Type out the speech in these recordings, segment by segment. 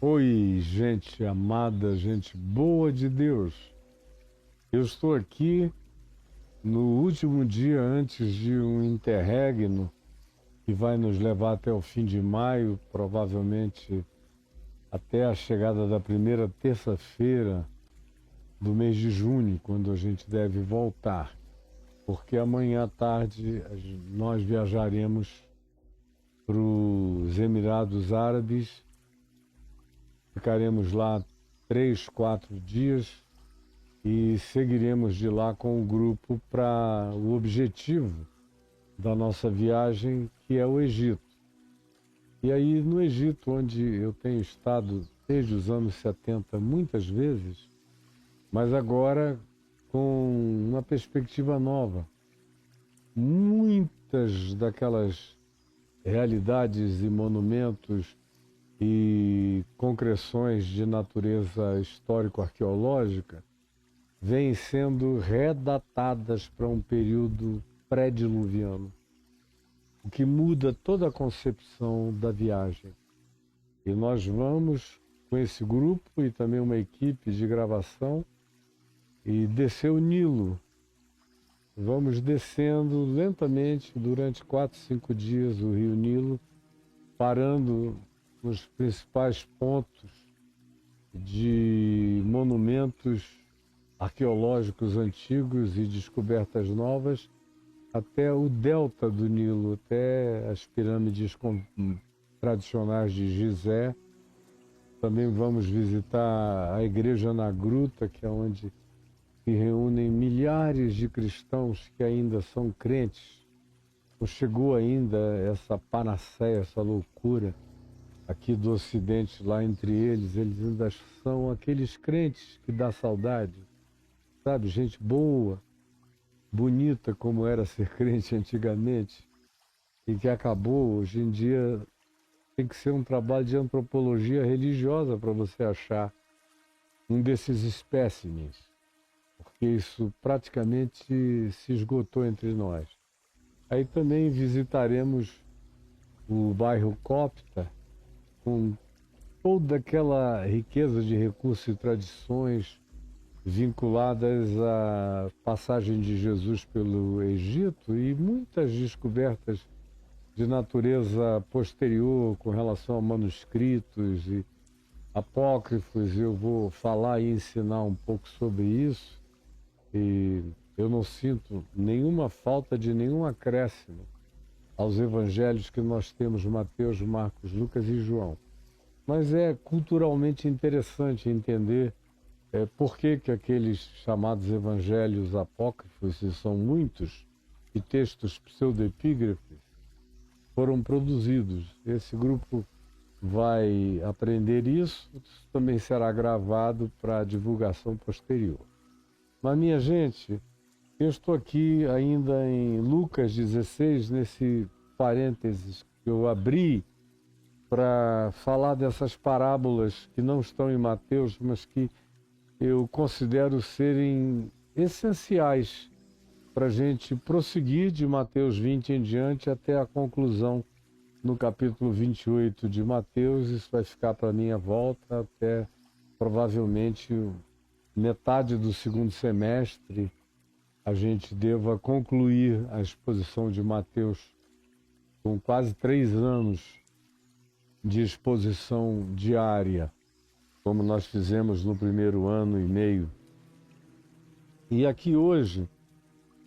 Oi, gente amada, gente boa de Deus. Eu estou aqui no último dia antes de um interregno que vai nos levar até o fim de maio, provavelmente até a chegada da primeira terça-feira do mês de junho, quando a gente deve voltar, porque amanhã à tarde nós viajaremos para os Emirados Árabes. Ficaremos lá 3, 4 dias e seguiremos de lá com o grupo para o objetivo da nossa viagem, que é o Egito. E aí no Egito, onde eu tenho estado desde os anos 70 muitas vezes, mas agora com uma perspectiva nova. Muitas daquelas realidades e monumentos e concreções de natureza histórico-arqueológica vêm sendo redatadas para um período pré-diluviano, o que muda toda a concepção da viagem. E nós vamos com esse grupo e também uma equipe de gravação e descer o Nilo. Vamos descendo lentamente durante 4, 5 dias o rio Nilo, parando nos principais pontos de monumentos arqueológicos antigos e descobertas novas, até o delta do Nilo, até as pirâmides tradicionais de Gizé. Também vamos visitar a igreja na Gruta, que é onde se reúnem milhares de cristãos que ainda são crentes. Não chegou ainda essa panaceia, essa loucura aqui do Ocidente, lá entre eles ainda são aqueles crentes que dá saudade, sabe? Gente boa, bonita como era ser crente antigamente e que acabou. Hoje em dia tem que ser um trabalho de antropologia religiosa para você achar um desses espécimes, porque isso praticamente se esgotou entre nós. Aí também visitaremos o bairro Copta, com toda aquela riqueza de recursos e tradições vinculadas à passagem de Jesus pelo Egito e muitas descobertas de natureza posterior com relação a manuscritos e apócrifos. Eu vou falar e ensinar um pouco sobre isso e eu não sinto nenhuma falta de nenhum acréscimo aos evangelhos que nós temos, Mateus, Marcos, Lucas e João. Mas é culturalmente interessante entender por que aqueles chamados evangelhos apócrifos, e são muitos, e textos pseudoepígrafes, foram produzidos. Esse grupo vai aprender isso também será gravado para divulgação posterior. Mas, minha gente, eu estou aqui ainda em Lucas 16, nesse parênteses que eu abri para falar dessas parábolas que não estão em Mateus, mas que eu considero serem essenciais para a gente prosseguir de Mateus 20 em diante até a conclusão no capítulo 28 de Mateus. Isso vai ficar para minha volta até provavelmente metade do segundo semestre. A gente deva concluir a exposição de Mateus com quase 3 anos de exposição diária, como nós fizemos no primeiro ano e meio. E aqui hoje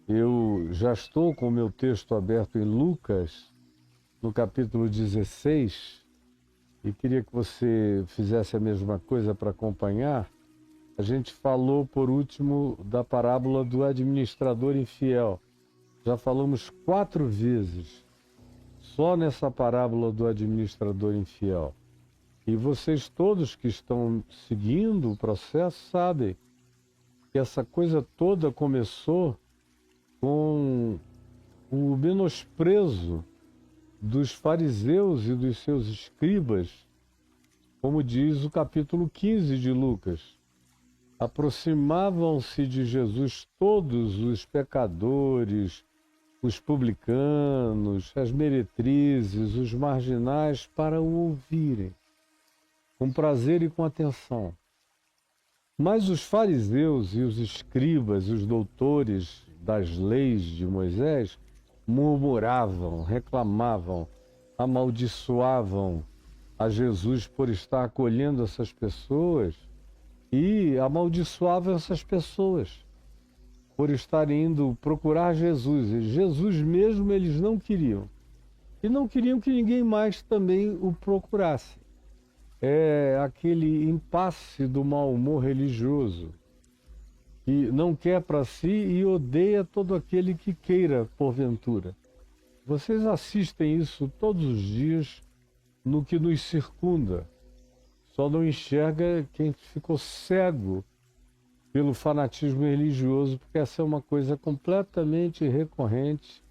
eu já estou com o meu texto aberto em Lucas, no capítulo 16, e queria que você fizesse a mesma coisa para acompanhar. A gente falou, por último, da parábola do administrador infiel. Já falamos 4 vezes só nessa parábola do administrador infiel. E vocês todos que estão seguindo o processo sabem que essa coisa toda começou com o menosprezo dos fariseus e dos seus escribas, como diz o capítulo 15 de Lucas. Aproximavam-se de Jesus todos os pecadores, os publicanos, as meretrizes, os marginais, para o ouvirem, com prazer e com atenção. Mas os fariseus e os escribas, os doutores das leis de Moisés, murmuravam, reclamavam, amaldiçoavam a Jesus por estar acolhendo essas pessoas e amaldiçoavam essas pessoas por estar indo procurar Jesus. E Jesus mesmo eles não queriam. E não queriam que ninguém mais também o procurasse. É aquele impasse do mau humor religioso, que não quer para si e odeia todo aquele que queira, porventura. Vocês assistem isso todos os dias no que nos circunda. Só não enxerga quem ficou cego pelo fanatismo religioso, porque essa é uma coisa completamente recorrente,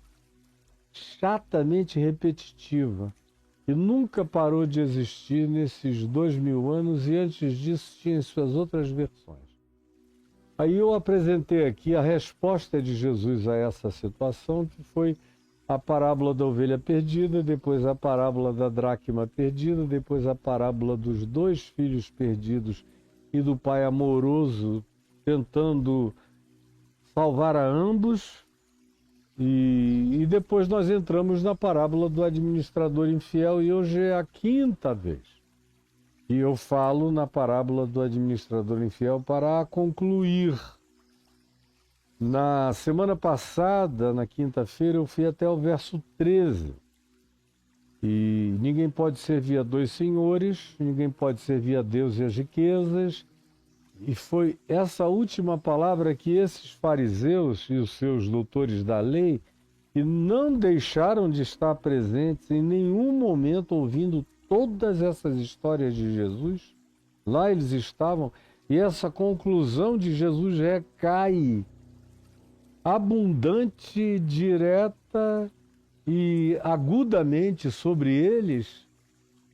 chatamente repetitiva, e nunca parou de existir nesses 2000 anos, e antes disso tinha suas outras versões. Aí eu apresentei aqui a resposta de Jesus a essa situação, que foi a parábola da ovelha perdida, depois a parábola da dracma perdida, depois a parábola dos 2 filhos perdidos e do pai amoroso tentando salvar a ambos. E depois nós entramos na parábola do administrador infiel, e hoje é a 5ª vez que eu falo na parábola do administrador infiel para concluir. Na semana passada, na quinta-feira, eu fui até o verso 13. E ninguém pode servir a 2 senhores, ninguém pode servir a Deus e as riquezas. E foi essa última palavra que esses fariseus e os seus doutores da lei, que não deixaram de estar presentes em nenhum momento ouvindo todas essas histórias de Jesus, lá eles estavam, e essa conclusão de Jesus recai abundante, direta e agudamente sobre eles,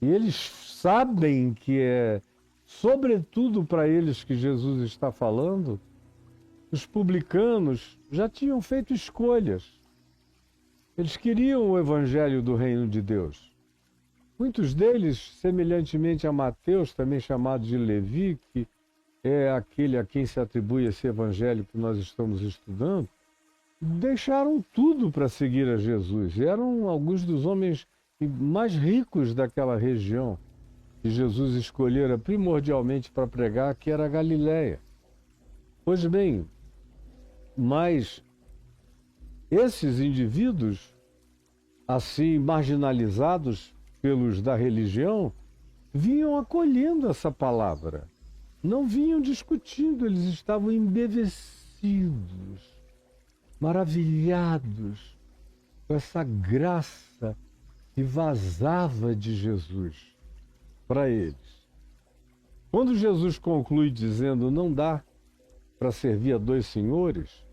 e eles sabem que é sobretudo para eles que Jesus está falando. Os publicanos já tinham feito escolhas. Eles queriam o evangelho do reino de Deus. Muitos deles, semelhantemente a Mateus, também chamado de Levi, que é aquele a quem se atribui esse evangelho que nós estamos estudando, deixaram tudo para seguir a Jesus. Eram alguns dos homens mais ricos daquela região que Jesus escolhera primordialmente para pregar, que era a Galileia. Pois bem, mas esses indivíduos, assim marginalizados pelos da religião, vinham acolhendo essa palavra. Não vinham discutindo, eles estavam embevecidos, maravilhados com essa graça que vazava de Jesus para eles. Quando Jesus conclui dizendo: não dá para servir a dois senhores,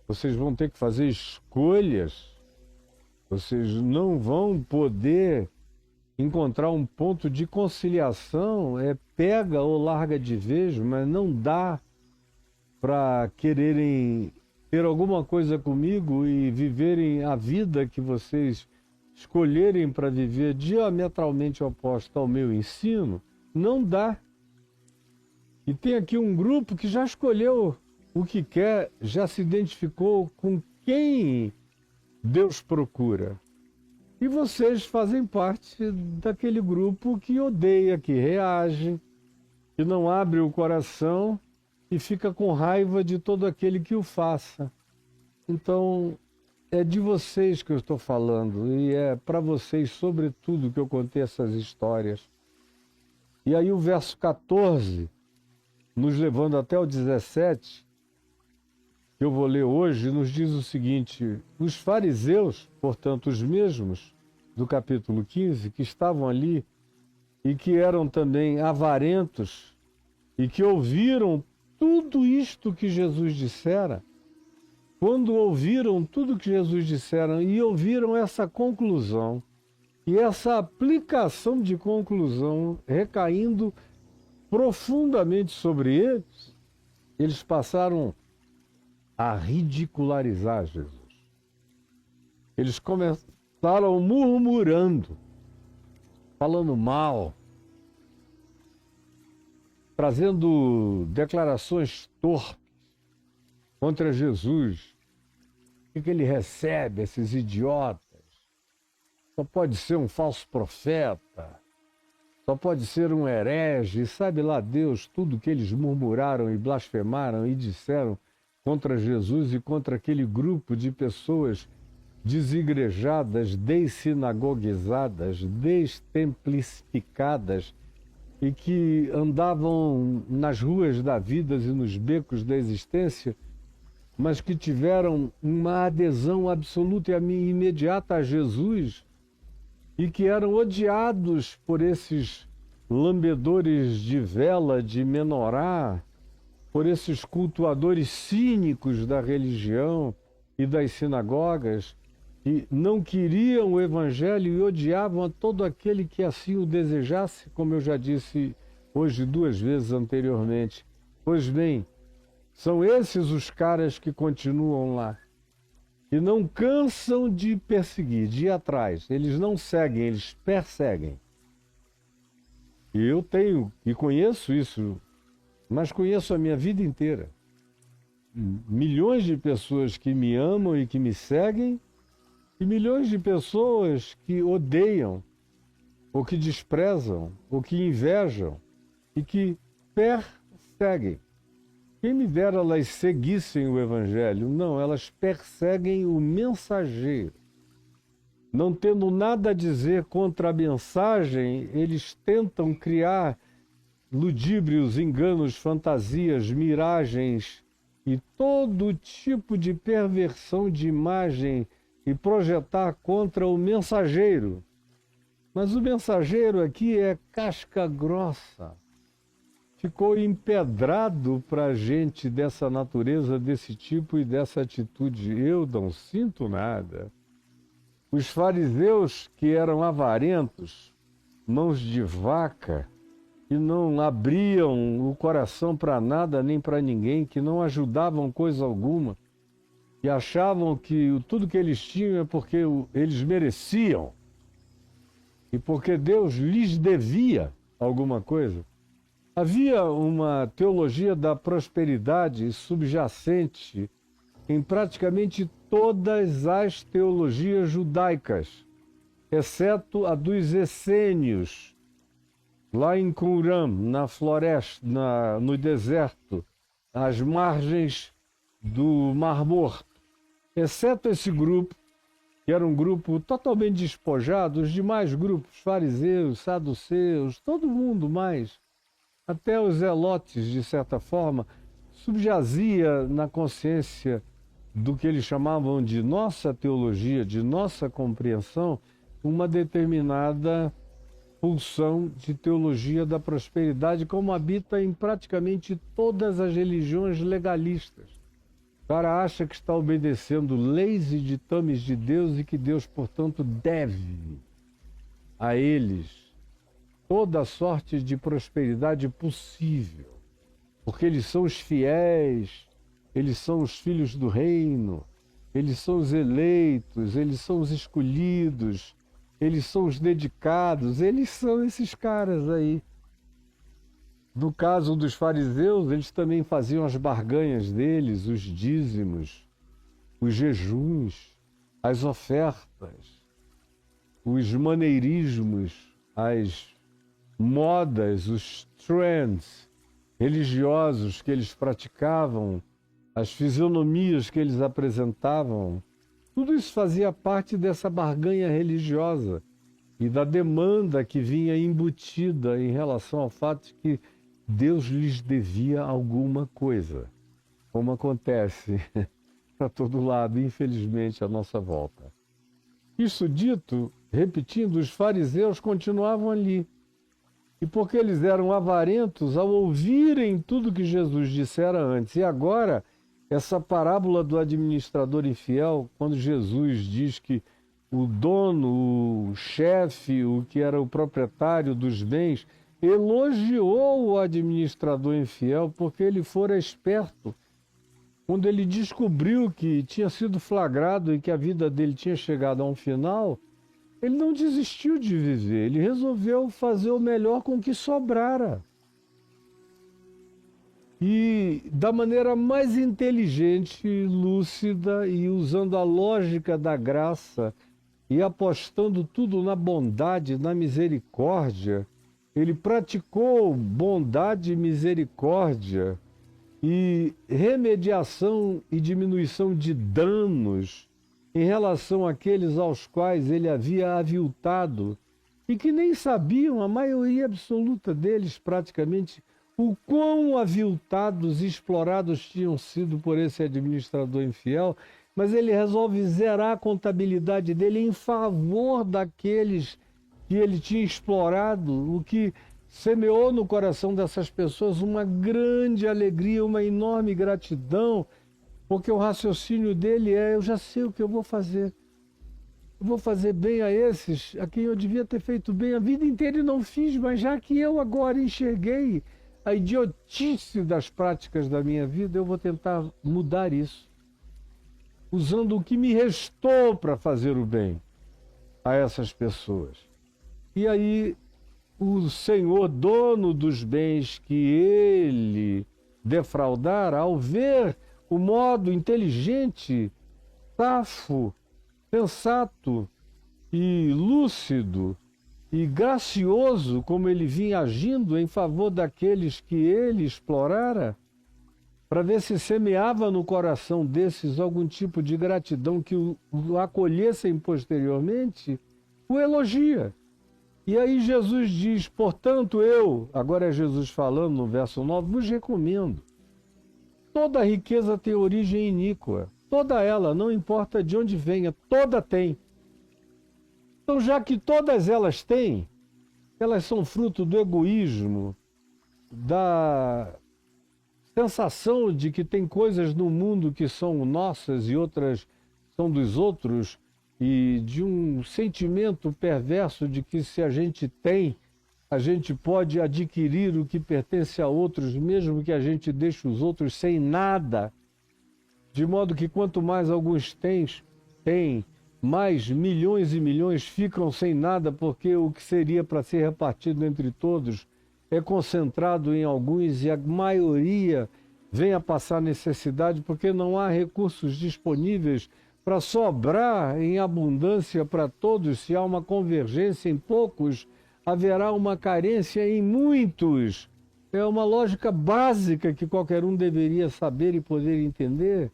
vocês vão ter que fazer escolhas, vocês não vão poder encontrar um ponto de conciliação, pega ou larga de vez, mas não dá para quererem ter alguma coisa comigo e viverem a vida que vocês escolherem para viver diametralmente oposta ao meu ensino. Não dá. E tem aqui um grupo que já escolheu o que quer, já se identificou com quem Deus procura. E vocês fazem parte daquele grupo que odeia, que reage, que não abre o coração e fica com raiva de todo aquele que o faça. Então, é de vocês que eu estou falando, e é para vocês, sobretudo, que eu contei essas histórias. E aí o verso 14, nos levando até o 17, que eu vou ler hoje, nos diz o seguinte: os fariseus, portanto os mesmos do capítulo 15, que estavam ali e que eram também avarentos e que ouviram tudo isto que Jesus dissera, quando ouviram tudo que Jesus dissera e ouviram essa conclusão e essa aplicação de conclusão recaindo profundamente sobre eles, eles passaram a ridicularizar Jesus. Eles começaram murmurando, falando mal, trazendo declarações torpes contra Jesus. O que ele recebe, esses idiotas? Só pode ser um falso profeta, só pode ser um herege, sabe lá Deus tudo que eles murmuraram e blasfemaram e disseram contra Jesus e contra aquele grupo de pessoas desigrejadas, dessinagogizadas, destemplificadas e que andavam nas ruas da vida e nos becos da existência, mas que tiveram uma adesão absoluta e imediata a Jesus e que eram odiados por esses lambedores de vela, de menorá, por esses cultuadores cínicos da religião e das sinagogas, que não queriam o evangelho e odiavam a todo aquele que assim o desejasse, como eu já disse hoje 2 vezes anteriormente. Pois bem, são esses os caras que continuam lá e não cansam de perseguir, de ir atrás. Eles não seguem, eles perseguem. E eu tenho e conheço isso, mas conheço a minha vida inteira. Milhões de pessoas que me amam e que me seguem, e milhões de pessoas que odeiam, ou que desprezam, ou que invejam, e que perseguem. Quem me dera elas seguissem o Evangelho? Não, elas perseguem o mensageiro. Não tendo nada a dizer contra a mensagem, eles tentam criar ludíbrios, enganos, fantasias, miragens e todo tipo de perversão de imagem e projetar contra o mensageiro. Mas o mensageiro aqui é casca grossa. Ficou empedrado para gente dessa natureza, desse tipo e dessa atitude. Eu não sinto nada. Os fariseus, que eram avarentos, mãos de vaca, que não abriam o coração para nada nem para ninguém, que não ajudavam coisa alguma, e achavam que tudo que eles tinham é porque eles mereciam. e porque Deus lhes devia alguma coisa. Havia uma teologia da prosperidade subjacente em praticamente todas as teologias judaicas, exceto a dos essênios, lá em Qumran, na floresta, no deserto, às margens do Mar Morto. Exceto esse grupo, que era um grupo totalmente despojado, os demais grupos, fariseus, saduceus, todo mundo mais, até os zelotes, de certa forma, subjazia na consciência do que eles chamavam de nossa teologia, de nossa compreensão, uma determinada pulsão de teologia da prosperidade, como habita em praticamente todas as religiões legalistas. O cara acha que está obedecendo leis e ditames de Deus e que Deus, portanto, deve a eles toda a sorte de prosperidade possível, porque eles são os fiéis, eles são os filhos do reino, eles são os eleitos, eles são os escolhidos, eles são os dedicados, eles são esses caras aí. No caso dos fariseus, eles também faziam as barganhas deles, os dízimos, os jejuns, as ofertas, os maneirismos, as modas, os trends religiosos que eles praticavam, as fisionomias que eles apresentavam. Tudo isso fazia parte dessa barganha religiosa e da demanda que vinha embutida em relação ao fato de que Deus lhes devia alguma coisa, como acontece para todo lado, infelizmente, à nossa volta. Isso dito, repetindo, os fariseus continuavam ali. E porque eles eram avarentos ao ouvirem tudo que Jesus dissera antes. E agora, essa parábola do administrador infiel, quando Jesus diz que o dono, o chefe, o que era o proprietário dos bens, elogiou o administrador infiel porque ele fora esperto. Quando ele descobriu que tinha sido flagrado e que a vida dele tinha chegado a um final, ele não desistiu de viver, ele resolveu fazer o melhor com o que sobrara. E da maneira mais inteligente, lúcida e usando a lógica da graça e apostando tudo na bondade, na misericórdia, ele praticou bondade e misericórdia e remediação e diminuição de danos em relação àqueles aos quais ele havia aviltado e que nem sabiam, a maioria absoluta deles praticamente, o quão aviltados e explorados tinham sido por esse administrador infiel, mas ele resolve zerar a contabilidade dele em favor daqueles que ele tinha explorado, o que semeou no coração dessas pessoas uma grande alegria, uma enorme gratidão, porque o raciocínio dele é: eu já sei o que eu vou fazer. Eu vou fazer bem a esses a quem eu devia ter feito bem a vida inteira e não fiz, mas já que eu agora enxerguei a idiotice das práticas da minha vida, eu vou tentar mudar isso, usando o que me restou para fazer o bem a essas pessoas. E aí o Senhor, dono dos bens que ele defraudara, ao ver o modo inteligente, safo, sensato e lúcido e gracioso como ele vinha agindo em favor daqueles que ele explorara, para ver se semeava no coração desses algum tipo de gratidão que o acolhessem posteriormente, o elogia. E aí Jesus diz: portanto eu, agora é Jesus falando no verso 9, vos recomendo. Toda riqueza tem origem iníqua, toda ela, não importa de onde venha, toda tem. Então, já que todas elas têm, elas são fruto do egoísmo, da sensação de que tem coisas no mundo que são nossas e outras são dos outros, e de um sentimento perverso de que se a gente tem, a gente pode adquirir o que pertence a outros, mesmo que a gente deixe os outros sem nada. De modo que quanto mais alguns têm, mas milhões e milhões ficam sem nada porque o que seria para ser repartido entre todos é concentrado em alguns e a maioria vem a passar necessidade porque não há recursos disponíveis para sobrar em abundância para todos. Se há uma convergência em poucos, haverá uma carência em muitos. É uma lógica básica que qualquer um deveria saber e poder entender.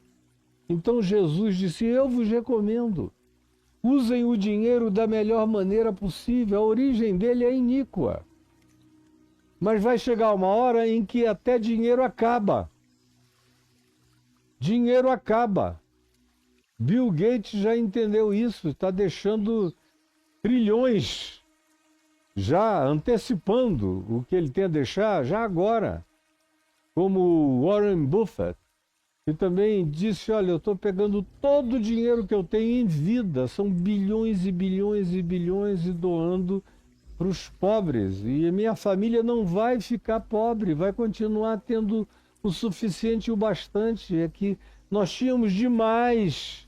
Então Jesus disse: eu vos recomendo, usem o dinheiro da melhor maneira possível. A origem dele é iníqua. Mas vai chegar uma hora em que até dinheiro acaba. Dinheiro acaba. Bill Gates já entendeu isso, está deixando trilhões, já antecipando o que ele tem a deixar já agora. Como Warren Buffett, que também disse: olha, eu estou pegando todo o dinheiro que eu tenho em vida, são bilhões e bilhões e bilhões, e doando para os pobres. E a minha família não vai ficar pobre, vai continuar tendo o suficiente e o bastante. É que nós tínhamos demais.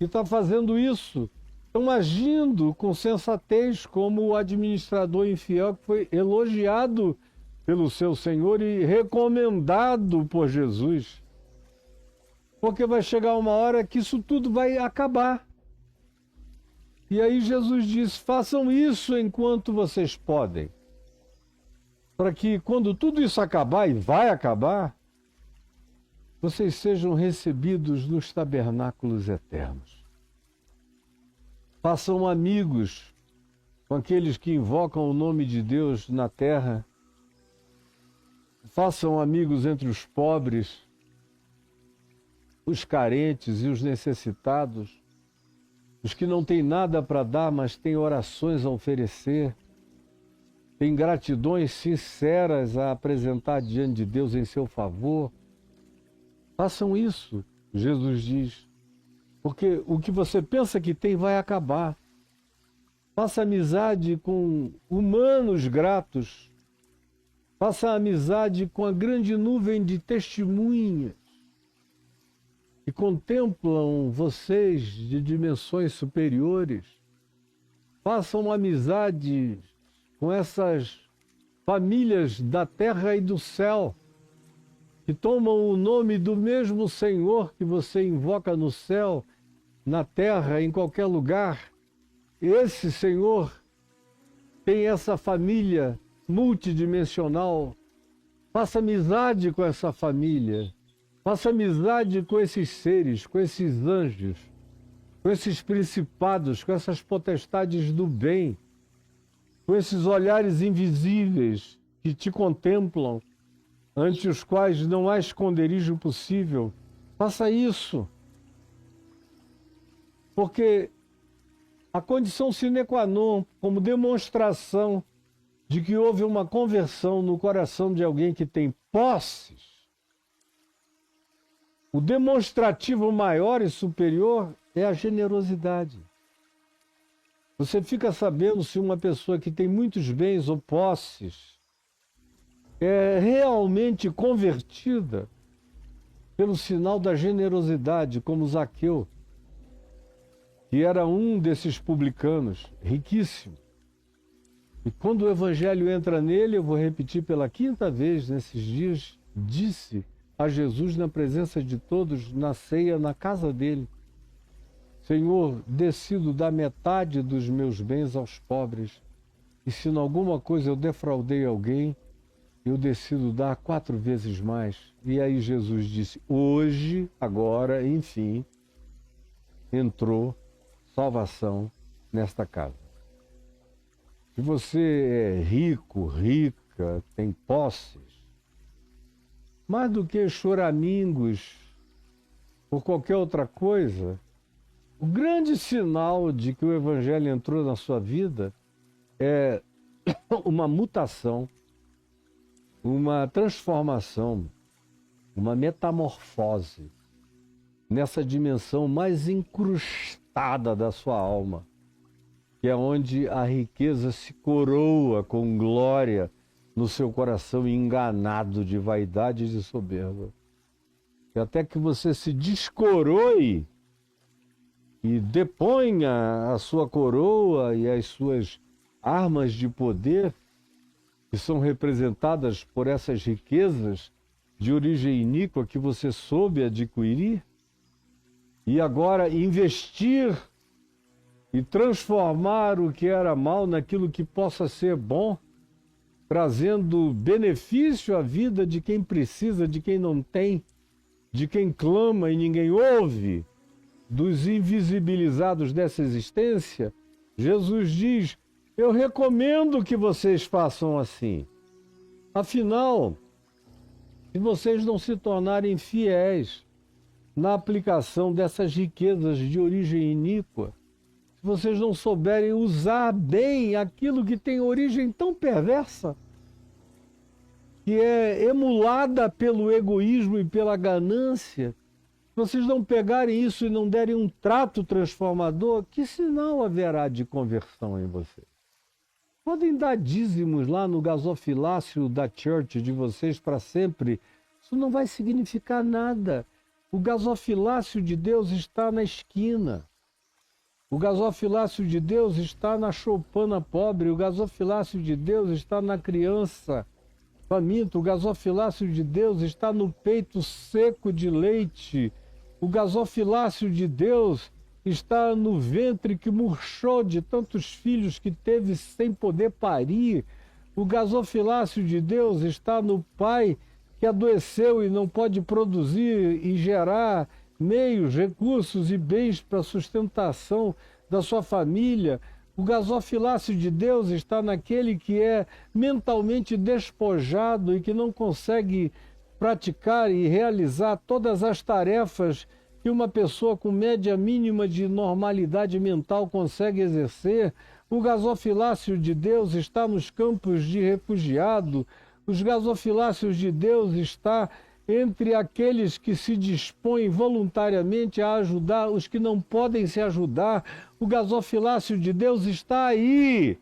E está fazendo isso. Estão agindo com sensatez, como o administrador infiel que foi elogiado pelo seu Senhor e recomendado por Jesus. Porque vai chegar uma hora que isso tudo vai acabar. E aí Jesus diz: façam isso enquanto vocês podem. Para que quando tudo isso acabar, e vai acabar, vocês sejam recebidos nos tabernáculos eternos. Façam amigos com aqueles que invocam o nome de Deus na terra. Façam amigos entre os pobres, os carentes e os necessitados, os que não têm nada para dar, mas têm orações a oferecer, têm gratidões sinceras a apresentar diante de Deus em seu favor. Façam isso, Jesus diz, porque o que você pensa que tem vai acabar. Faça amizade com humanos gratos. Faça amizade com a grande nuvem de testemunhas que contemplam vocês de dimensões superiores. Façam amizade com essas famílias da terra e do céu, que tomam o nome do mesmo Senhor que você invoca no céu, na terra, em qualquer lugar. Esse Senhor tem essa família multidimensional. Faça amizade com essa família. Faça amizade com esses seres, com esses anjos, com esses principados, com essas potestades do bem, com esses olhares invisíveis que te contemplam, ante os quais não há esconderijo possível. Faça isso. Porque a condição sine qua non, como demonstração de que houve uma conversão no coração de alguém que tem posses, o demonstrativo maior e superior é a generosidade. Você fica sabendo se uma pessoa que tem muitos bens ou posses é realmente convertida pelo sinal da generosidade, como Zaqueu, que era um desses publicanos, riquíssimo. E quando o evangelho entra nele, eu vou repetir pela quinta vez nesses dias, disse a Jesus na presença de todos, na ceia, na casa dele: Senhor, decido dar metade dos meus bens aos pobres, e se em alguma coisa eu defraudei alguém, eu decido dar 4 vezes mais. E aí Jesus disse: hoje, agora, enfim, entrou salvação nesta casa. Se você é rico, rica, tem posses, mais do que choramingos por qualquer outra coisa, o grande sinal de que o Evangelho entrou na sua vida é uma mutação, uma transformação, uma metamorfose nessa dimensão mais incrustada da sua alma, que é onde a riqueza se coroa com glória no seu coração enganado de vaidade e de soberba. E até que você se descoroe e deponha a sua coroa e as suas armas de poder, que são representadas por essas riquezas de origem iníqua que você soube adquirir, e agora investir e transformar o que era mal naquilo que possa ser bom, trazendo benefício à vida de quem precisa, de quem não tem, de quem clama e ninguém ouve, dos invisibilizados dessa existência. Jesus diz: eu recomendo que vocês façam assim. Afinal, se vocês não se tornarem fiéis na aplicação dessas riquezas de origem iníqua, se vocês não souberem usar bem aquilo que tem origem tão perversa, que é emulada pelo egoísmo e pela ganância, se vocês não pegarem isso e não derem um trato transformador, que sinal haverá de conversão em vocês? Podem dar dízimos lá no gasofilácio da church de vocês para sempre. Isso não vai significar nada. O gasofilácio de Deus está na esquina. O gasofilácio de Deus está na choupana pobre. O gasofilácio de Deus está na criança faminta. O gasofilácio de Deus está no peito seco de leite. O gasofilácio de Deus está no ventre que murchou de tantos filhos que teve sem poder parir. O gasofilácio de Deus está no pai que adoeceu e não pode produzir e gerar meios, recursos e bens para a sustentação da sua família. O gasofilácio de Deus está naquele que é mentalmente despojado e que não consegue praticar e realizar todas as tarefas que uma pessoa com média mínima de normalidade mental consegue exercer. O gasofilácio de Deus está nos campos de refugiado. Os gasofilácios de Deus está entre aqueles que se dispõem voluntariamente a ajudar os que não podem se ajudar. O gasofilácio de Deus está aí,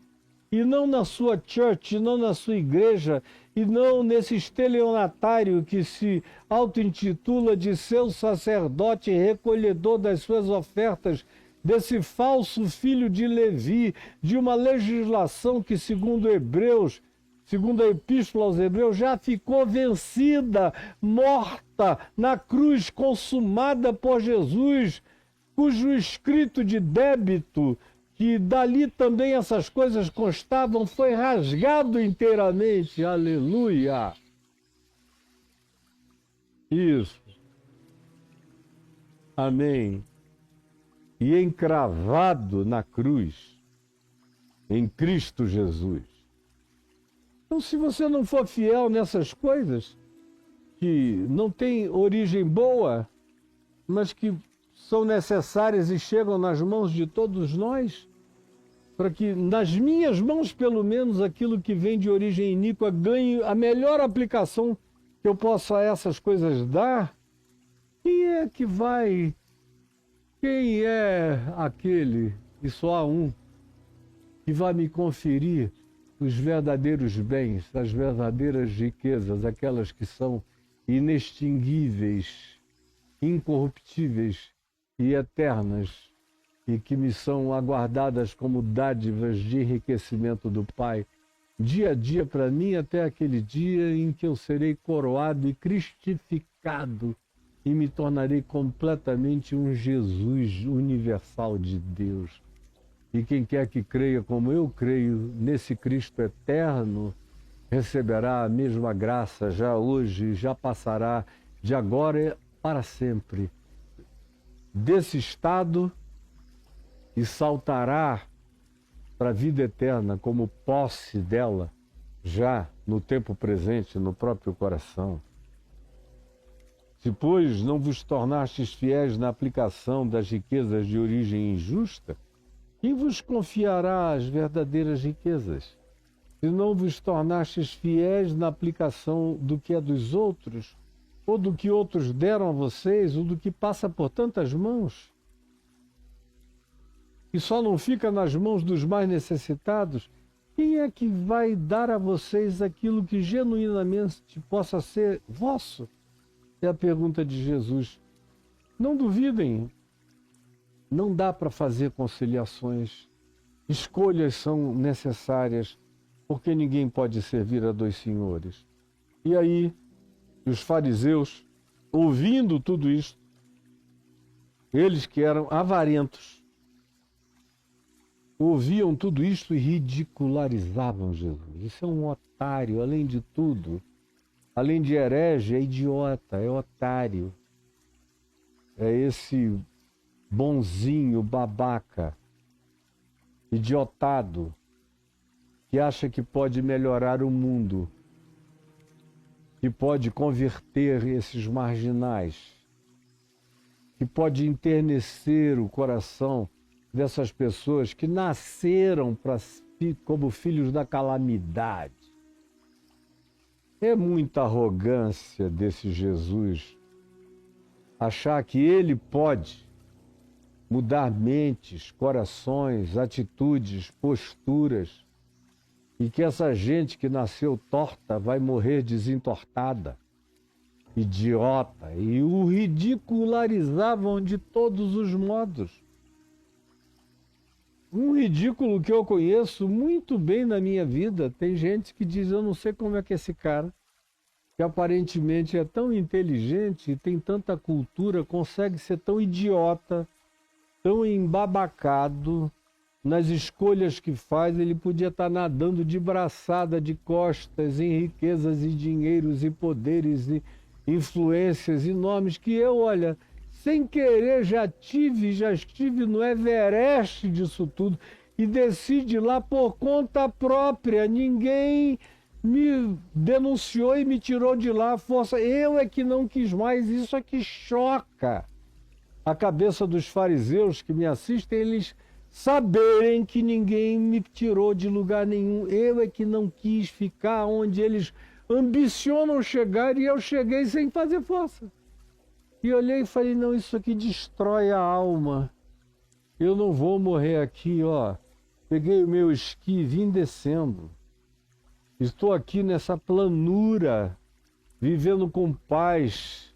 e não na sua church, não na sua igreja, e não nesse estelionatário que se auto-intitula de seu sacerdote recolhedor das suas ofertas, desse falso filho de Levi, de uma legislação que, segundo Hebreus, segundo a Epístola aos Hebreus, já ficou vencida, morta na cruz, consumada por Jesus, cujo escrito de débito, que dali também essas coisas constavam, foi rasgado inteiramente. Aleluia! Isso. Amém. E encravado na cruz, em Cristo Jesus. Então, se você não for fiel nessas coisas, que não têm origem boa, mas que são necessárias e chegam nas mãos de todos nós, para que nas minhas mãos, pelo menos, aquilo que vem de origem iníqua ganhe a melhor aplicação que eu possa a essas coisas dar, quem é que vai? Quem é aquele, e só há um, que vai me conferir os verdadeiros bens, as verdadeiras riquezas, aquelas que são inextinguíveis, incorruptíveis e eternas, e que me são aguardadas como dádivas de enriquecimento do Pai, dia a dia para mim, até aquele dia em que eu serei coroado e cristificado e me tornarei completamente um Jesus universal de Deus. E quem quer que creia como eu creio nesse Cristo eterno, receberá a mesma graça já hoje, já passará de agora para sempre desse estado e saltará para a vida eterna como posse dela, já no tempo presente, no próprio coração. Se, pois, não vos tornastes fiéis na aplicação das riquezas de origem injusta, quem vos confiará as verdadeiras riquezas? Se não vos tornastes fiéis na aplicação do que é dos outros, ou do que outros deram a vocês, ou do que passa por tantas mãos, e só não fica nas mãos dos mais necessitados, quem é que vai dar a vocês aquilo que genuinamente possa ser vosso? É a pergunta de Jesus. Não duvidem, Não dá para fazer conciliações. Escolhas são necessárias, porque ninguém pode servir a dois senhores. E aí, os fariseus, ouvindo tudo isso, eles que eram avarentos, ouviam tudo isto e ridicularizavam Jesus. Isso é um otário, além de tudo. Além de herege, é idiota, é otário. É esse bonzinho, babaca, idiotado, que acha que pode melhorar o mundo, que pode converter esses marginais, que pode enternecer o coração dessas pessoas que nasceram como filhos da calamidade. É muita arrogância desse Jesus achar que ele pode mudar mentes, corações, atitudes, posturas, e que essa gente que nasceu torta vai morrer desentortada, idiota, e o ridicularizavam de todos os modos. Um ridículo que eu conheço muito bem na minha vida. Tem gente que diz, eu não sei como é que esse cara, que aparentemente é tão inteligente e tem tanta cultura, consegue ser tão idiota, tão embabacado nas escolhas que faz. Ele podia estar nadando de braçada, de costas, em riquezas e dinheiros e poderes e influências e nomes que eu, olha, sem querer já estive no Everest disso tudo e desci de lá por conta própria. Ninguém me denunciou e me tirou de lá à força. Eu é que não quis mais. Isso é que choca a cabeça dos fariseus que me assistem, eles saberem que ninguém me tirou de lugar nenhum. Eu é que não quis ficar onde eles ambicionam chegar e eu cheguei sem fazer força. E olhei e falei, não, isso aqui destrói a alma. Eu não vou morrer aqui, ó. Peguei o meu esqui e vim descendo. Estou aqui nessa planura, vivendo com paz,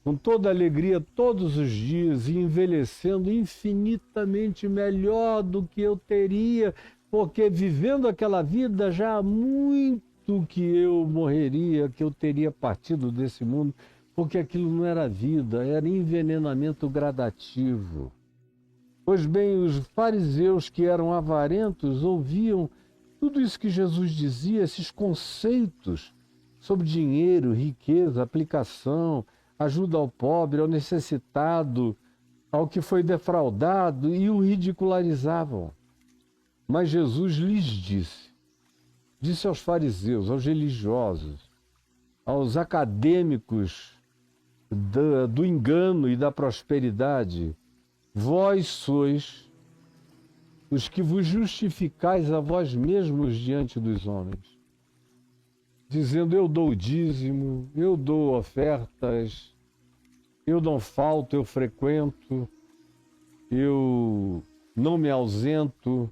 com toda alegria todos os dias e envelhecendo infinitamente melhor do que eu teria, porque vivendo aquela vida já há muito que eu morreria, que eu teria partido desse mundo, porque aquilo não era vida, era envenenamento gradativo. Pois bem, os fariseus que eram avarentos ouviam tudo isso que Jesus dizia, esses conceitos sobre dinheiro, riqueza, aplicação, ajuda ao pobre, ao necessitado, ao que foi defraudado, e o ridicularizavam. Mas Jesus lhes disse aos fariseus, aos religiosos, aos acadêmicos do engano e da prosperidade, vós sois os que vos justificais a vós mesmos diante dos homens, dizendo, eu dou o dízimo, eu dou ofertas, eu não falto, eu frequento, eu não me ausento,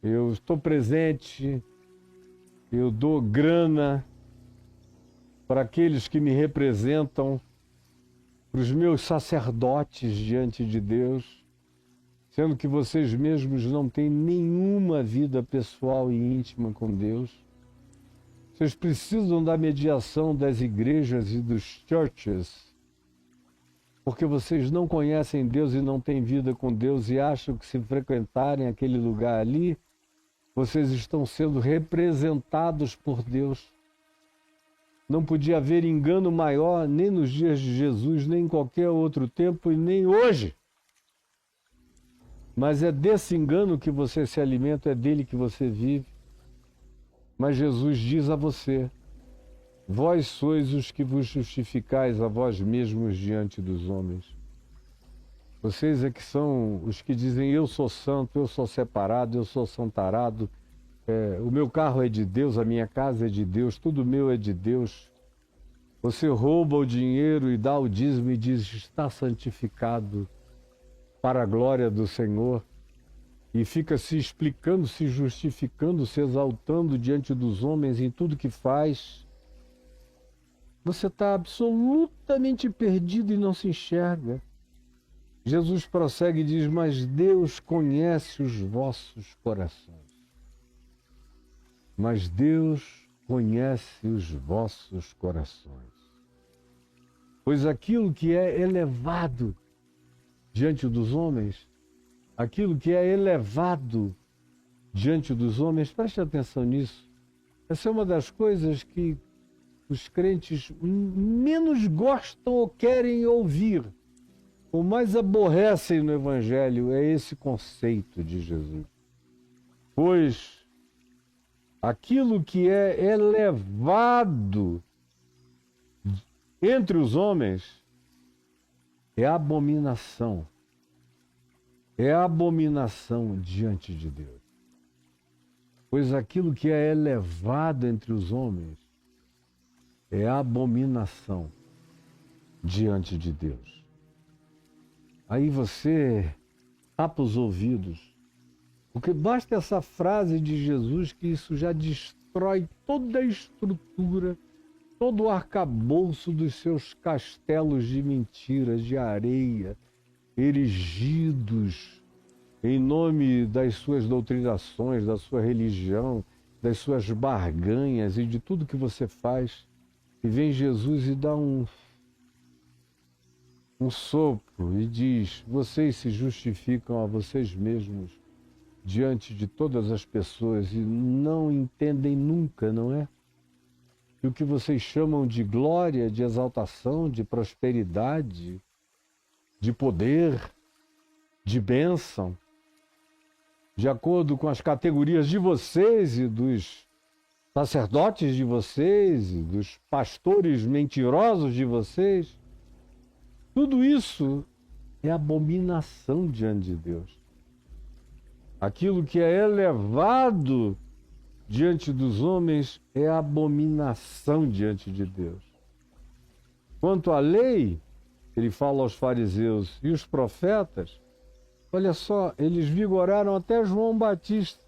eu estou presente, eu dou grana para aqueles que me representam, para os meus sacerdotes diante de Deus, sendo que vocês mesmos não têm nenhuma vida pessoal e íntima com Deus. Vocês precisam da mediação das igrejas e dos churches, porque vocês não conhecem Deus e não têm vida com Deus e acham que se frequentarem aquele lugar ali, vocês estão sendo representados por Deus. Não podia haver engano maior nem nos dias de Jesus, nem em qualquer outro tempo e nem hoje. Mas é desse engano que você se alimenta, é dele que você vive. Mas Jesus diz a você, vós sois os que vos justificais a vós mesmos diante dos homens. Vocês é que são os que dizem, eu sou santo, eu sou separado, eu sou santarado, o meu carro é de Deus, a minha casa é de Deus, tudo meu é de Deus. Você rouba o dinheiro e dá o dízimo e diz, está santificado para a glória do Senhor. E fica se explicando, se justificando, se exaltando diante dos homens em tudo que faz. Você está absolutamente perdido e não se enxerga. Jesus prossegue e diz: mas Deus conhece os vossos corações. Mas Deus conhece os vossos corações. Pois aquilo que é elevado diante dos homens, aquilo que é elevado diante dos homens, preste atenção nisso. Essa é uma das coisas que os crentes menos gostam ou querem ouvir. O mais aborrecem no Evangelho é esse conceito de Jesus. Pois aquilo que é elevado entre os homens é abominação. É abominação diante de Deus. Pois aquilo que é elevado entre os homens é abominação diante de Deus. Aí você tapa os ouvidos, porque basta essa frase de Jesus que isso já destrói toda a estrutura, todo o arcabouço dos seus castelos de mentiras, de areia, erigidos em nome das suas doutrinações, da sua religião, das suas barganhas e de tudo que você faz. E vem Jesus e dá um sopro e diz: vocês se justificam a vocês mesmos diante de todas as pessoas e não entendem nunca, não é? E o que vocês chamam de glória, de exaltação, de prosperidade, de poder, de bênção, de acordo com as categorias de vocês e dos sacerdotes de vocês e dos pastores mentirosos de vocês, tudo isso é abominação diante de Deus. Aquilo que é elevado diante dos homens é abominação diante de Deus. Quanto à lei, ele fala aos fariseus e os profetas, olha só, eles vigoraram até João Batista,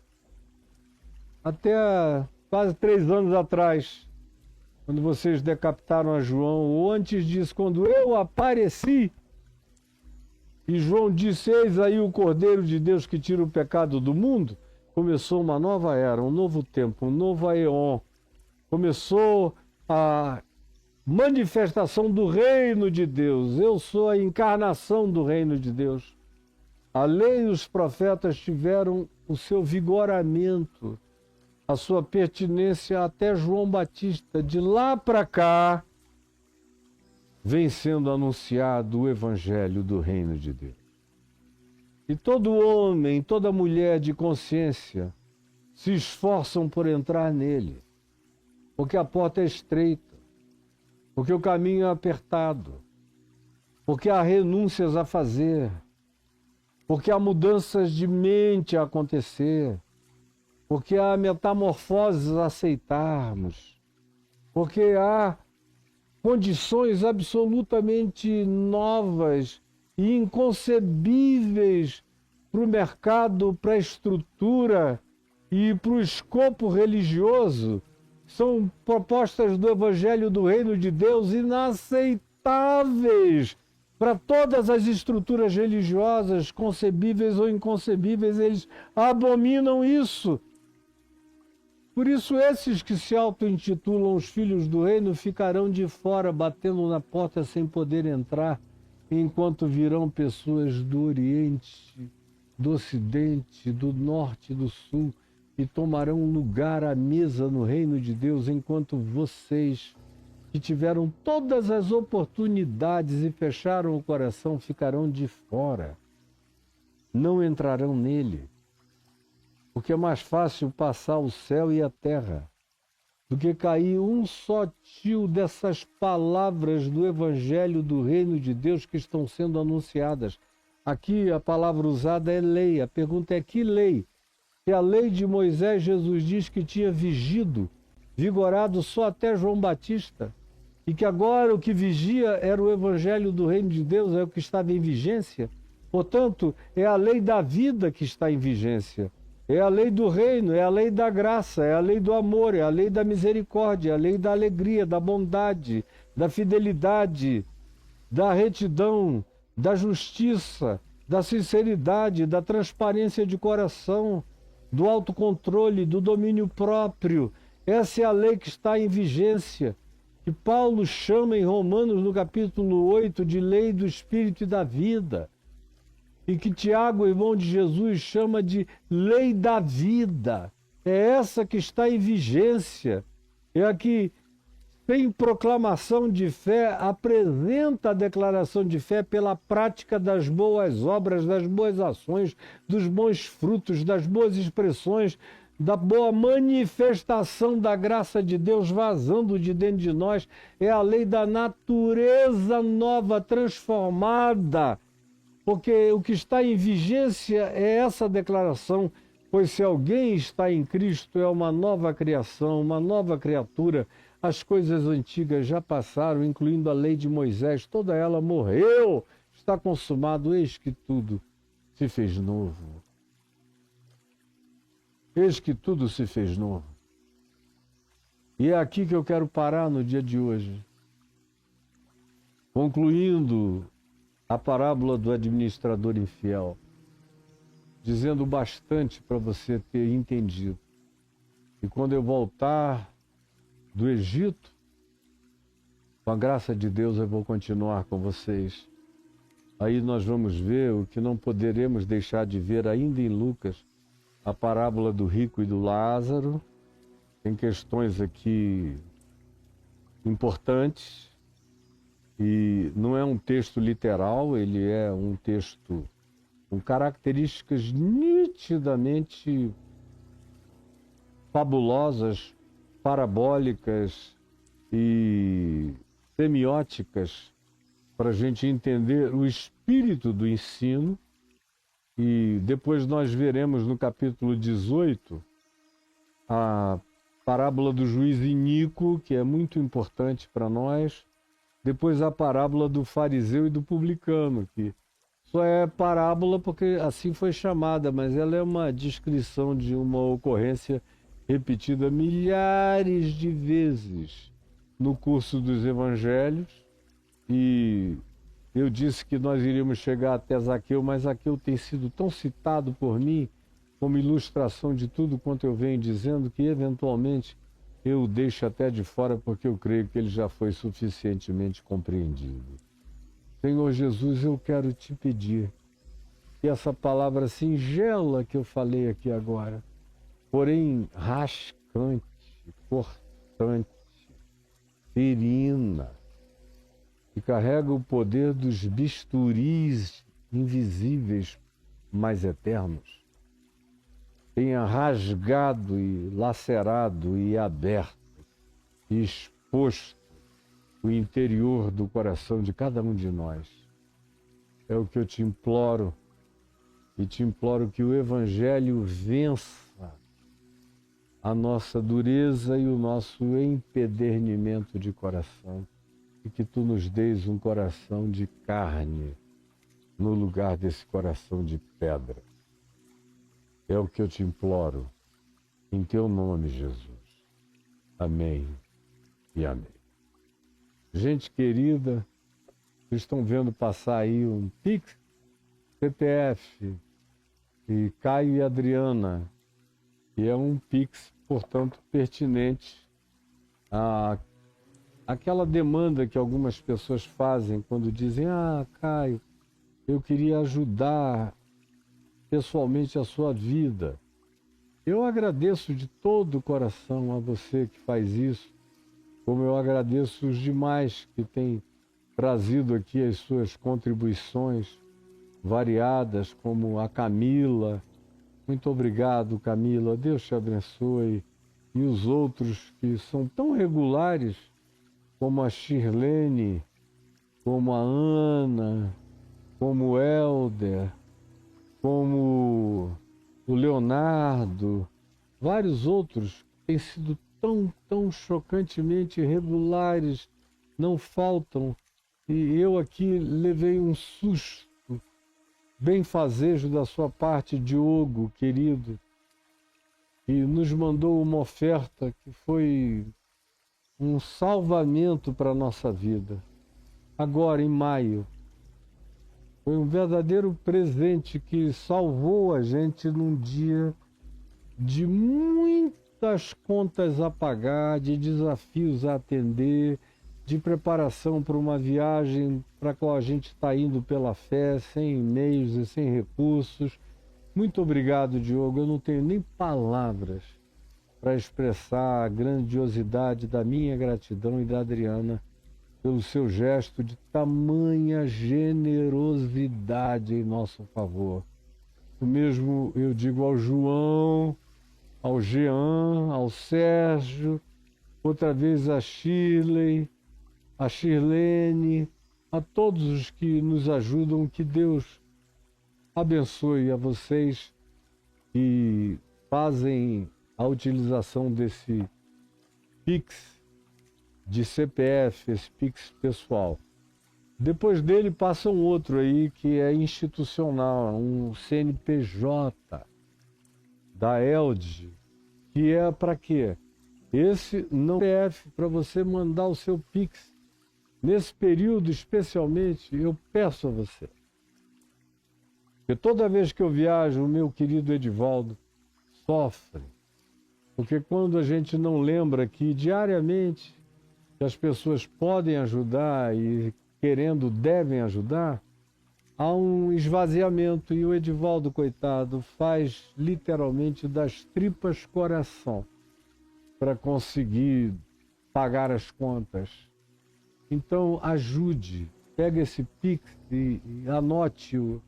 até quase 3 anos atrás, quando vocês decapitaram a João, ou antes disso, quando eu apareci, e João disse: eis aí o Cordeiro de Deus que tira o pecado do mundo, começou uma nova era, um novo tempo, um novo aeon. Começou a manifestação do reino de Deus. Eu sou a encarnação do reino de Deus. A lei e os profetas tiveram o seu vigoramento, a sua pertinência até João Batista. De lá para cá, vem sendo anunciado o evangelho do reino de Deus. E todo homem, toda mulher de consciência se esforçam por entrar nele, porque a porta é estreita, porque o caminho é apertado, porque há renúncias a fazer, porque há mudanças de mente a acontecer, porque há metamorfoses a aceitarmos, porque há condições absolutamente novas e inconcebíveis para o mercado, para a estrutura e para o escopo religioso. São propostas do Evangelho do Reino de Deus inaceitáveis para todas as estruturas religiosas, concebíveis ou inconcebíveis. Eles abominam isso. Por isso, esses que se auto-intitulam os filhos do reino ficarão de fora, batendo na porta sem poder entrar, enquanto virão pessoas do Oriente, do Ocidente, do Norte e do Sul e tomarão lugar à mesa no reino de Deus, enquanto vocês, que tiveram todas as oportunidades e fecharam o coração, ficarão de fora. Não entrarão nele. Porque é mais fácil passar o céu e a terra do que cair um só tio dessas palavras do Evangelho do Reino de Deus que estão sendo anunciadas. Aqui a palavra usada é lei. A pergunta é: que lei? Se a lei de Moisés, Jesus diz que tinha vigorado só até João Batista, e que agora o que vigia era o Evangelho do Reino de Deus, é o que estava em vigência. Portanto, é a lei da vida que está em vigência. É a lei do reino, é a lei da graça, é a lei do amor, é a lei da misericórdia, é a lei da alegria, da bondade, da fidelidade, da retidão, da justiça, da sinceridade, da transparência de coração, do autocontrole, do domínio próprio. Essa é a lei que está em vigência, que Paulo chama em Romanos, no capítulo 8, de lei do Espírito e da vida, e que Tiago, irmão de Jesus, chama de lei da vida. É essa que está em vigência. É a que, sem proclamação de fé, apresenta a declaração de fé pela prática das boas obras, das boas ações, dos bons frutos, das boas expressões, da boa manifestação da graça de Deus vazando de dentro de nós. É a lei da natureza nova, transformada. Porque o que está em vigência é essa declaração, pois se alguém está em Cristo é uma nova criação, uma nova criatura. As coisas antigas já passaram, incluindo a lei de Moisés, toda ela morreu, está consumado, eis que tudo se fez novo. Eis que tudo se fez novo. E é aqui que eu quero parar no dia de hoje, concluindo a parábola do administrador infiel, dizendo bastante para você ter entendido. E quando eu voltar do Egito, com a graça de Deus eu vou continuar com vocês. Aí nós vamos ver o que não poderemos deixar de ver ainda em Lucas, a parábola do rico e do Lázaro. Tem questões aqui importantes. E não é um texto literal, ele é um texto com características nitidamente fabulosas, parabólicas e semióticas, para a gente entender o espírito do ensino. E depois nós veremos no capítulo 18 a parábola do juiz iníquo, que é muito importante para nós. Depois a parábola do fariseu e do publicano, que só é parábola porque assim foi chamada, mas ela é uma descrição de uma ocorrência repetida milhares de vezes no curso dos evangelhos. E eu disse que nós iríamos chegar até Zaqueu, mas Zaqueu tem sido tão citado por mim como ilustração de tudo quanto eu venho dizendo, que eventualmente eu o deixo até de fora, porque eu creio que ele já foi suficientemente compreendido. Senhor Jesus, eu quero te pedir que essa palavra singela que eu falei aqui agora, porém rascante, cortante, ferina, que carrega o poder dos bisturis invisíveis, mas eternos, tenha rasgado e lacerado e aberto e exposto o interior do coração de cada um de nós. É o que eu te imploro, e te imploro que o Evangelho vença a nossa dureza e o nosso empedernimento de coração, e que tu nos deis um coração de carne no lugar desse coração de pedra. É o que eu te imploro, em teu nome, Jesus. Amém e amém. Gente querida, vocês estão vendo passar aí um Pix, CPF, e Caio e Adriana, e é um Pix, portanto, pertinente àquela demanda que algumas pessoas fazem quando dizem: ah, Caio, eu queria ajudar pessoalmente a sua vida. Eu agradeço de todo o coração a você que faz isso, como eu agradeço os demais que têm trazido aqui as suas contribuições variadas, como a Camila. Muito obrigado, Camila. Deus te abençoe. E os outros que são tão regulares, como a Shirlene, como a Ana, como o Helder, como o Leonardo, vários outros que têm sido tão chocantemente regulares, não faltam. E eu aqui levei um susto, benfazejo da sua parte, Diogo, querido, que nos mandou uma oferta que foi um salvamento para a nossa vida. Agora, em maio, Foi um verdadeiro presente que salvou a gente num dia de muitas contas a pagar, de desafios a atender, de preparação para uma viagem para a qual a gente está indo pela fé, sem meios e sem recursos. Muito obrigado, Diogo. Eu não tenho nem palavras para expressar a grandiosidade da minha gratidão e da Adriana pelo seu gesto de tamanha generosidade em nosso favor. O mesmo eu digo ao João, ao Jean, ao Sérgio, outra vez a Shirley, a Shirlene, a todos os que nos ajudam. Que Deus abençoe a vocês que fazem a utilização desse Pix de CPF, esse Pix pessoal. Depois dele passa um outro aí que é institucional, um CNPJ da ELD, que é para quê? Esse não é CPF para você mandar o seu Pix. Nesse período, especialmente, eu peço a você, porque toda vez que eu viajo, o meu querido Edivaldo sofre, porque quando a gente não lembra que diariamente que as pessoas podem ajudar e, querendo, devem ajudar, há um esvaziamento e o Edivaldo, coitado, faz literalmente das tripas coração para conseguir pagar as contas. Então, ajude, pega esse Pix e anote-o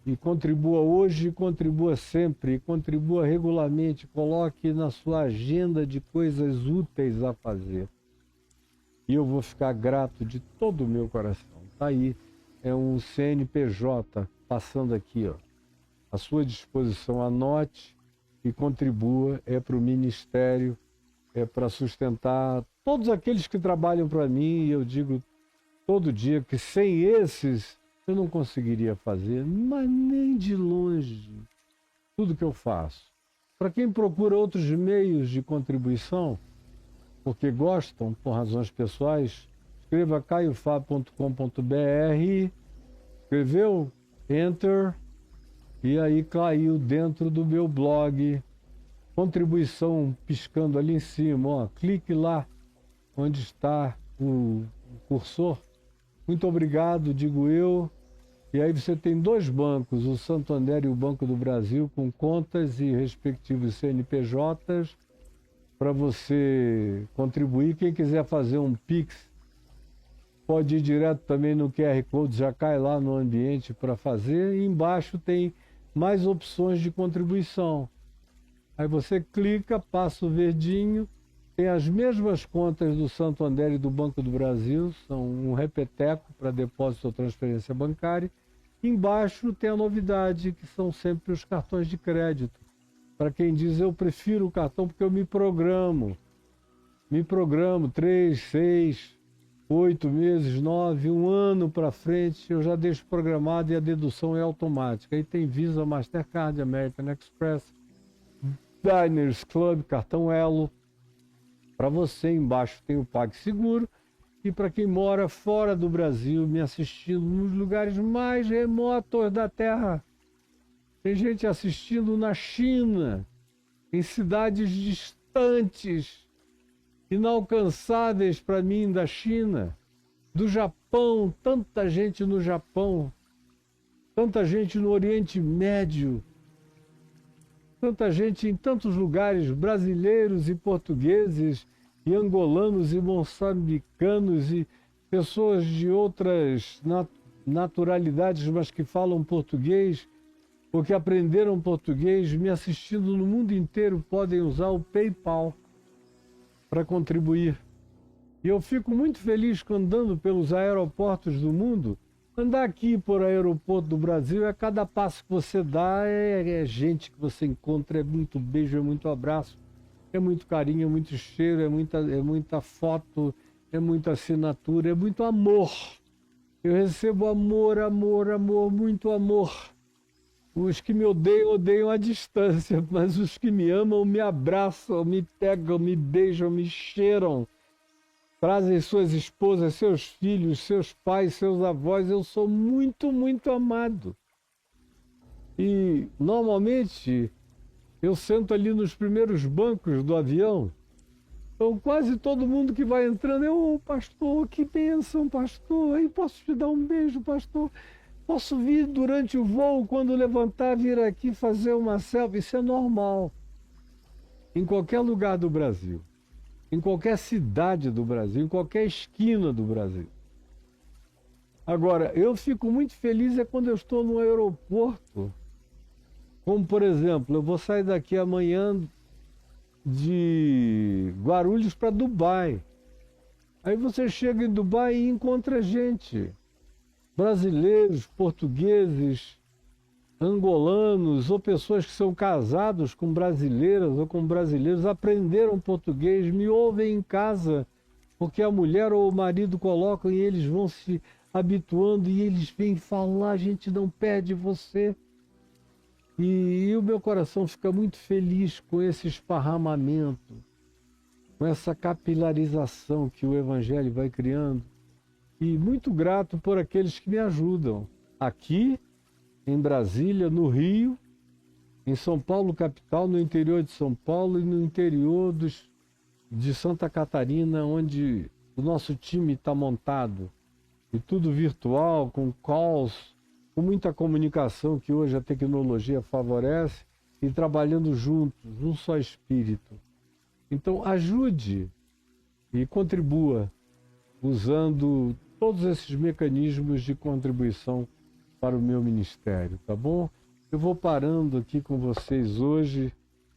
e contribua hoje, e contribua sempre, e contribua regularmente, coloque na sua agenda de coisas úteis a fazer. E eu vou ficar grato de todo o meu coração. Tá aí, é um CNPJ passando aqui, ó, à sua disposição. Anote e contribua. É para o Ministério, é para sustentar todos aqueles que trabalham para mim. E eu digo todo dia que sem esses eu não conseguiria fazer, mas nem de longe, tudo que eu faço. Para quem procura outros meios de contribuição, porque gostam, por razões pessoais, escreva caiofab.com.br, escreveu, enter, e aí caiu dentro do meu blog, contribuição piscando ali em cima, ó, clique lá onde está o cursor. Muito obrigado, digo eu. E aí você tem dois bancos, o Santander e o Banco do Brasil, com contas e respectivos CNPJs, para você contribuir. Quem quiser fazer um Pix, pode ir direto também no QR Code, já cai lá no ambiente para fazer. E embaixo tem mais opções de contribuição. Aí você clica, passa o verdinho, tem as mesmas contas do Santander e do Banco do Brasil, são um repeteco para depósito ou transferência bancária. Embaixo tem a novidade, que são sempre os cartões de crédito. Para quem diz, eu prefiro o cartão porque eu me programo 3, 6, 8 meses, 9, um ano para frente, eu já deixo programado e a dedução é automática. Aí tem Visa, Mastercard, American Express, Diners Club, cartão Elo. Para você, embaixo tem o PagSeguro. E para quem mora fora do Brasil, me assistindo nos lugares mais remotos da Terra. Tem gente assistindo na China, em cidades distantes, inalcançáveis para mim da China, do Japão, tanta gente no Japão, tanta gente no Oriente Médio, tanta gente em tantos lugares, brasileiros e portugueses, e angolanos e moçambicanos e pessoas de outras naturalidades, mas que falam português, ou que aprenderam português, me assistindo no mundo inteiro, podem usar o PayPal para contribuir. E eu fico muito feliz andando pelos aeroportos do mundo. Andar aqui por aeroporto do Brasil, a cada passo que você dá, é gente que você encontra, é muito beijo, é muito abraço, é muito carinho, é muito cheiro, é muita foto, é muita assinatura, é muito amor. Eu recebo amor, amor, amor, muito amor. Os que me odeiam, odeiam à distância, mas os que me amam, me abraçam, me pegam, me beijam, me cheiram. trazem suas esposas, seus filhos, seus pais, seus avós. Eu sou muito, muito amado. E, normalmente, eu sento ali nos primeiros bancos do avião. Então, quase todo mundo que vai entrando, pastor, que bênção, pastor. Aí posso te dar um beijo, pastor. Posso vir durante o voo, quando levantar, vir aqui fazer uma selfie. Isso é normal. Em qualquer lugar do Brasil. Em qualquer cidade do Brasil. Em qualquer esquina do Brasil. Agora, eu fico muito feliz quando eu estou no aeroporto. Como, por exemplo, eu vou sair daqui amanhã de Guarulhos para Dubai. Aí você chega em Dubai e encontra gente, brasileiros, portugueses, angolanos, ou pessoas que são casados com brasileiras ou com brasileiros, aprenderam português, me ouvem em casa, porque a mulher ou o marido colocam e eles vão se habituando e eles vêm falar, a gente não perde você. E o meu coração fica muito feliz com esse esparramamento, com essa capilarização que o Evangelho vai criando. E muito grato por aqueles que me ajudam. Aqui, em Brasília, no Rio, em São Paulo, capital, no interior de São Paulo e no interior de Santa Catarina, onde o nosso time está montado. E tudo virtual, com calls, com muita comunicação que hoje a tecnologia favorece e trabalhando juntos, num só espírito. Então ajude e contribua usando todos esses mecanismos de contribuição para o meu ministério, tá bom? Eu vou parando aqui com vocês hoje,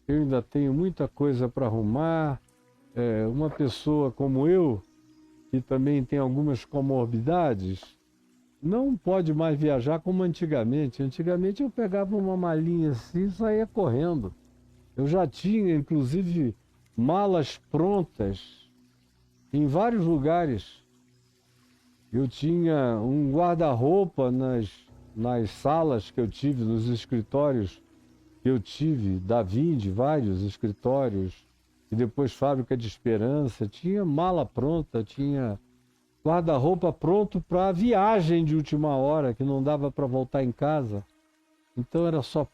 eu ainda tenho muita coisa para arrumar. Uma pessoa como eu, que também tem algumas comorbidades, não pode mais viajar como antigamente. Antigamente eu pegava uma malinha assim e saía correndo. Eu já tinha, inclusive, malas prontas em vários lugares. Eu tinha um guarda-roupa nas salas que eu tive, nos escritórios que eu tive, da Vinde, vários escritórios, e depois Fábrica de Esperança. Tinha mala pronta, tinha guarda-roupa pronto para a viagem de última hora, que não dava para voltar em casa. Então era só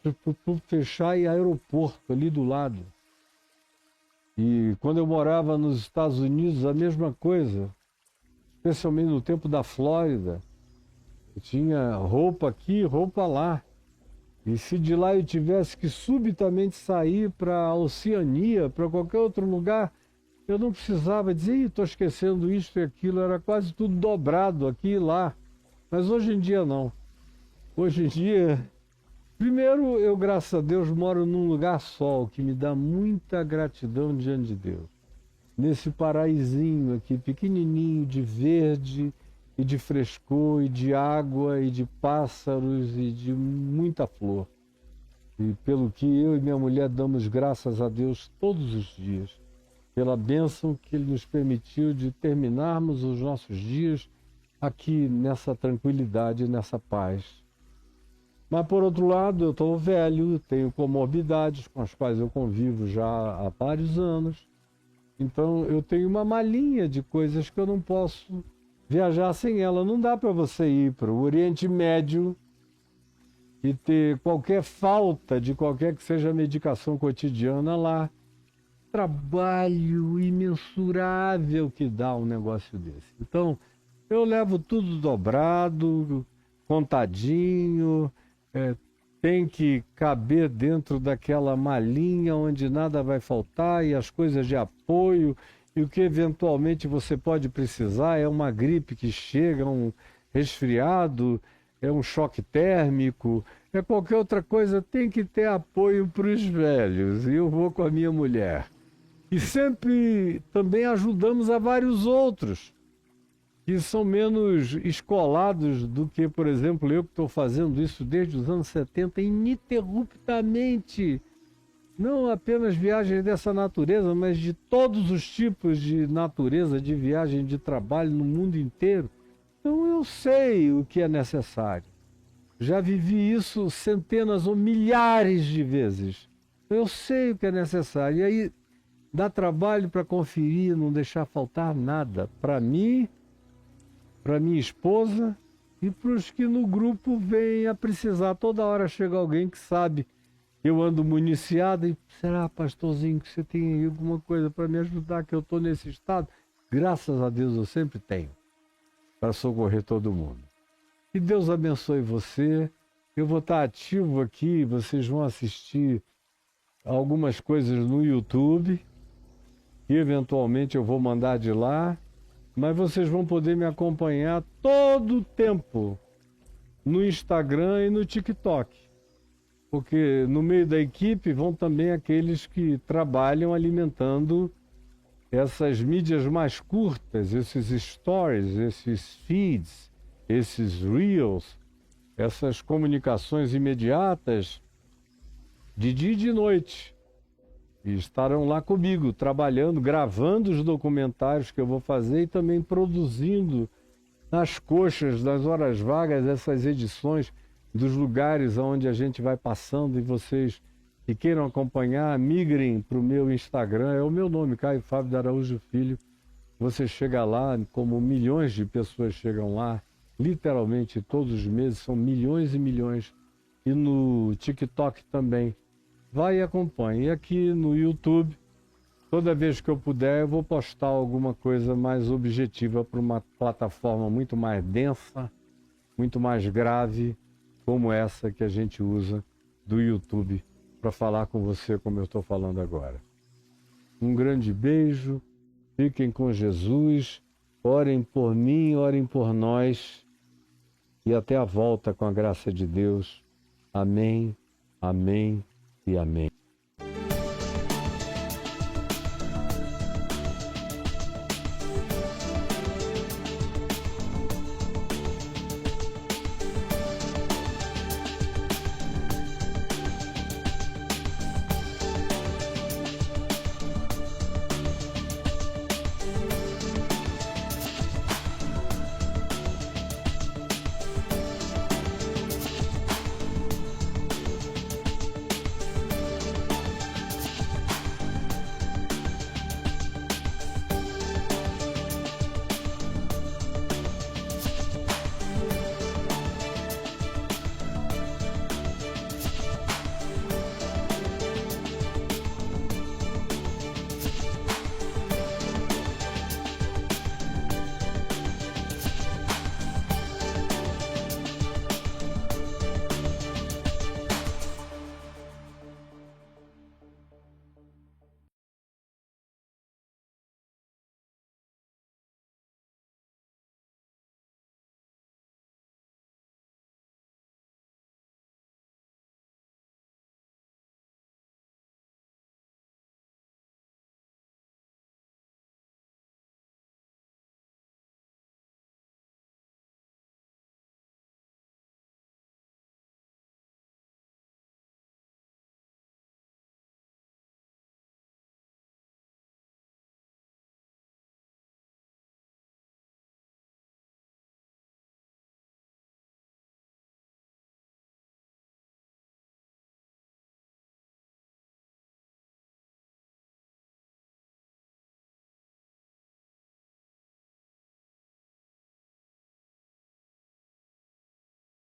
fechar e aeroporto ali do lado. E quando eu morava nos Estados Unidos, a mesma coisa, especialmente no tempo da Flórida. Eu tinha roupa aqui, roupa lá. E se de lá eu tivesse que subitamente sair para a Oceania, para qualquer outro lugar, eu não precisava dizer, estou esquecendo isso e aquilo, era quase tudo dobrado aqui e lá. Mas hoje em dia não. Hoje em dia, primeiro eu, graças a Deus, moro num lugar só, o que me dá muita gratidão diante de Deus. Nesse paraísinho aqui, pequenininho, de verde e de frescor e de água e de pássaros e de muita flor. E pelo que eu e minha mulher damos graças a Deus todos os dias. Pela bênção que Ele nos permitiu de terminarmos os nossos dias aqui nessa tranquilidade, nessa paz. Mas, por outro lado, eu estou velho, tenho comorbidades com as quais eu convivo já há vários anos. Então, eu tenho uma malinha de coisas que eu não posso viajar sem ela. Não dá para você ir para o Oriente Médio e ter qualquer falta de qualquer que seja a medicação cotidiana lá. Trabalho imensurável que dá um negócio desse. Então, eu levo tudo dobrado, contadinho, tem que caber dentro daquela malinha onde nada vai faltar e as coisas de apoio, e o que eventualmente você pode precisar é uma gripe que chega, um resfriado, é um choque térmico, é qualquer outra coisa, tem que ter apoio para os velhos. E eu vou com a minha mulher. E sempre também ajudamos a vários outros que são menos escolados do que, por exemplo, eu que estou fazendo isso desde os anos 70 ininterruptamente. Não apenas viagens dessa natureza, mas de todos os tipos de natureza, de viagem de trabalho no mundo inteiro. Então eu sei o que é necessário. Já vivi isso centenas ou milhares de vezes. Eu sei o que é necessário. E aí Dá trabalho para conferir, não deixar faltar nada. Para mim, para minha esposa e para os que no grupo vêm a precisar. Toda hora chega alguém que sabe que eu ando municiado e será, pastorzinho, que você tem aí alguma coisa para me ajudar, que eu estou nesse estado? Graças a Deus eu sempre tenho para socorrer todo mundo. Que Deus abençoe você. Eu vou estar ativo aqui, vocês vão assistir algumas coisas no YouTube e eventualmente eu vou mandar de lá, mas vocês vão poder me acompanhar todo o tempo no Instagram e no TikTok, porque no meio da equipe vão também aqueles que trabalham alimentando essas mídias mais curtas, esses stories, esses feeds, esses reels, essas comunicações imediatas de dia e de noite. E estarão lá comigo, trabalhando, gravando os documentários que eu vou fazer e também produzindo nas coxas, nas horas vagas, essas edições dos lugares onde a gente vai passando. E vocês que queiram acompanhar, migrem para o meu Instagram, é o meu nome, Caio Fábio de Araújo Filho. Você chega lá, como milhões de pessoas chegam lá, literalmente todos os meses, são milhões e milhões. E no TikTok também. Vai e acompanhe. E aqui no YouTube, toda vez que eu puder, eu vou postar alguma coisa mais objetiva para uma plataforma muito mais densa, muito mais grave, como essa que a gente usa do YouTube para falar com você como eu estou falando agora. Um grande beijo, fiquem com Jesus, orem por mim, orem por nós e até a volta com a graça de Deus. Amém, amém e amém.